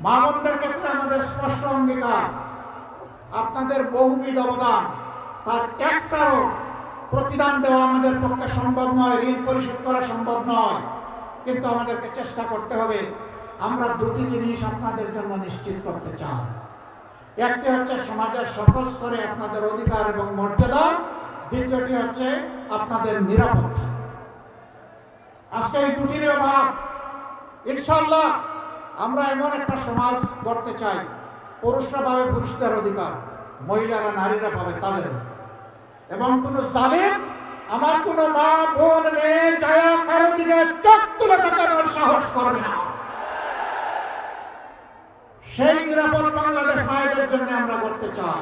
মা বোনদের ক্ষেত্রে আমাদের স্পষ্ট অঙ্গীকার, আপনাদের বহুবিধ অবদান, তার একটারও প্রতিদান দেওয়া আমাদের পক্ষে সম্ভব নয়, ঋণ পরিশোধ করা সম্ভব নয়, কিন্তু আমাদেরকে চেষ্টা করতে হবে। আমরা দুটি জিনিস আপনাদের জন্য নিশ্চিত করতে চাই। একটি হচ্ছে সমাজের সকল স্তরে আপনাদের অধিকার এবং মর্যাদা, দ্বিতীয়টি হচ্ছে আপনাদের নিরাপত্তা। আজকে এই দুটির অভাব। ইনশাআল্লাহ আমরা এমন একটা সমাজ গড়তে চাই, পুরুষরা পাবে পুরুষদের অধিকার, মহিলারা নারীরা পাবে তাদের অধিকার, এবং কোন জালিম আমার কোন মা বোন মেয়ে যায়া কারো দিকে চোখ তুলে তাকানোর সাহস করবে না। সেই নিরাপদ বাংলাদেশ মায়েদের জন্য আমরা করতে চাই,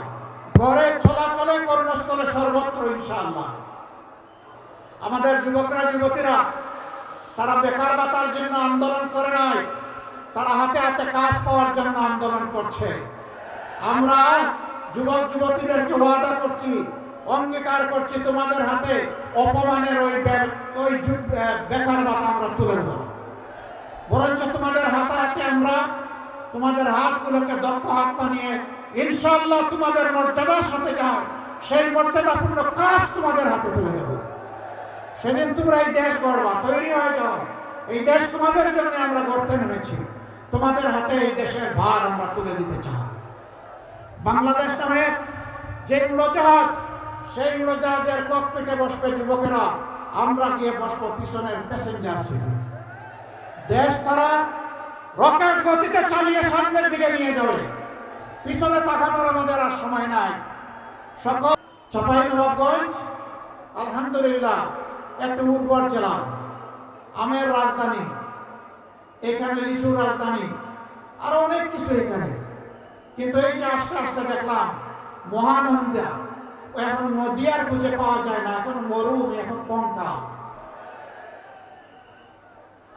ঘরে চলাচলে কর্মস্থলে সর্বত্র ইনশাআল্লাহ। আমাদের যুবকরা যুবতীরা তারা বেকার ভাতার জন্য আন্দোলন করে নাই, তারা হাতে হাতে কাজ পাওয়ার জন্য আন্দোলন করছে। আমরা যুবক যুবতীদেরকে ওয়াদা করছি, অঙ্গীকার করছি, তোমাদের হাতে অপমানের ওই বেকার ভাতা আমরা তুলে দেব। বরঞ্চ তোমাদের হাতে হাতে আমরা তোমাদের হাতগুলোকে দক্ষ হাত বানিয়ে ইনশাআল্লাহ তোমাদের মর্যাদার সাথে যায় সেই মর্যাদাপূর্ণ কাজ তোমাদের হাতে তুলে দেব। সেদিন তোমরা এই দেশ গড়বা, তৈরি হয়ে যাও। এই দেশ তোমাদের জন্য আমরা গড়তে নেমেছি, তোমাদের হাতে এই দেশের ভার আমরা তুলে দিতে চাই। বাংলাদেশ নামের যে উড়োজাহাজ, সেই উড়োজাহাজের ককপিটে বসবে যুবকেরা, আমরা গিয়ে বসবো পিছনের প্যাসেঞ্জার সিটে। দেশ তারা রকেট গতিতে চালিয়ে সামনের দিকে নিয়ে যাবে, পিছনে তাকানোর আমাদের আর সময় নাই। সকল চাঁপাইনবাবগঞ্জ আলহামদুলিল্লাহ একটা উর্বর জেলা, আমের রাজধানী, এখানে লিচুর রাজধানী, আরো অনেক কিছু এখানে। কিন্তু এই যে আস্তে আস্তে দেখলাম মহানন্দা, এখন নদী আর খুঁজে পাওয়া যায় না, এখন মরুভূমি, এখন কঙ্কাল।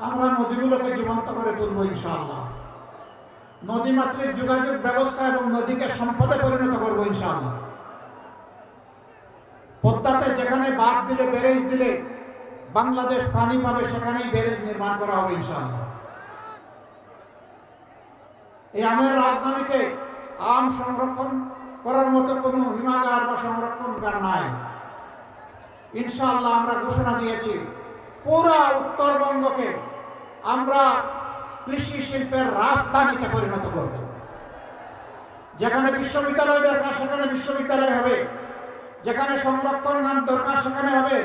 আমরা নদীগুলোকে জীবন্ত করে তুলব ইনশাআল্লাহ। নদীমাতৃক যোগাযোগ ব্যবস্থা এবং নদীকে সম্পদে পরিণত করব ইনশাআল্লাহ। পদ্মাতে যেখানে বাঁধ দিলে, ব্যারেজ দিলে বাংলাদেশ পানি পাবে, সেখানেই ব্যারেজ নির্মাণ করা হবে ইনশাআল্লাহ। এই আমের রাজধানীতে আম সংরক্ষণ করার মতো কোনো হিমাগার বা সংরক্ষণগার নাই। ইনশাআল্লাহ আমরা ঘোষণা দিয়েছি, পুরা উত্তরবঙ্গকে আমরা কৃষি শিল্পের রাজধানীতে পরিণত করব। যেখানে বিশ্ববিদ্যালয় দরকার সেখানে বিশ্ববিদ্যালয় হবে, যেখানে সংরক্ষণ দরকার সেখানে হবে,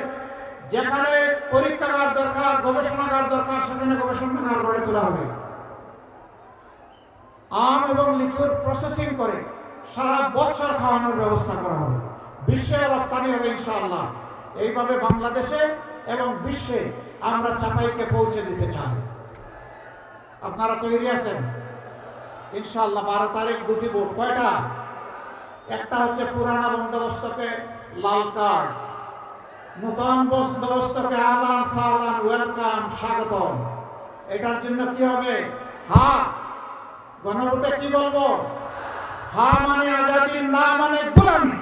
যেখানে পরীক্ষাগার দরকার, গবেষণাগার দরকার, সেখানে গবেষণাগার গড়ে তোলা হবে। আম এবং লিচুর প্রসেসিং করে সারা বছর খাওয়ানোর ব্যবস্থা করা হবে, বিশ্বে রপ্তানি হবে ইনশাআল্লাহ। এইভাবে বাংলাদেশে এবং বিশ্বে আমরা চাপাইকে পৌঁছে দিতে চাই। আপনারা তৈরি আছেন ইনশাআল্লাহ? 12 তারিখ দুটি ভোট। কয়টা? একটা হচ্ছে পুরানা বন্দোবস্তকে লাল কার্ড, নতুন বন্দোবস্তকে আহলান সাহলান, ওয়েলকাম, স্বাগতম। এটার জন্য কি হবে? হা। গণভোটে কি বলবো? হা মানে আজাদি, না মানে গোলামি।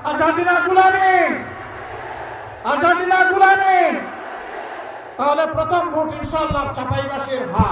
আজাদি না গোলামি, আজাদি না গোলামি। তাহলে প্রথম ভোট ইনশাআল্লাহ চাপাইবাসীর হা।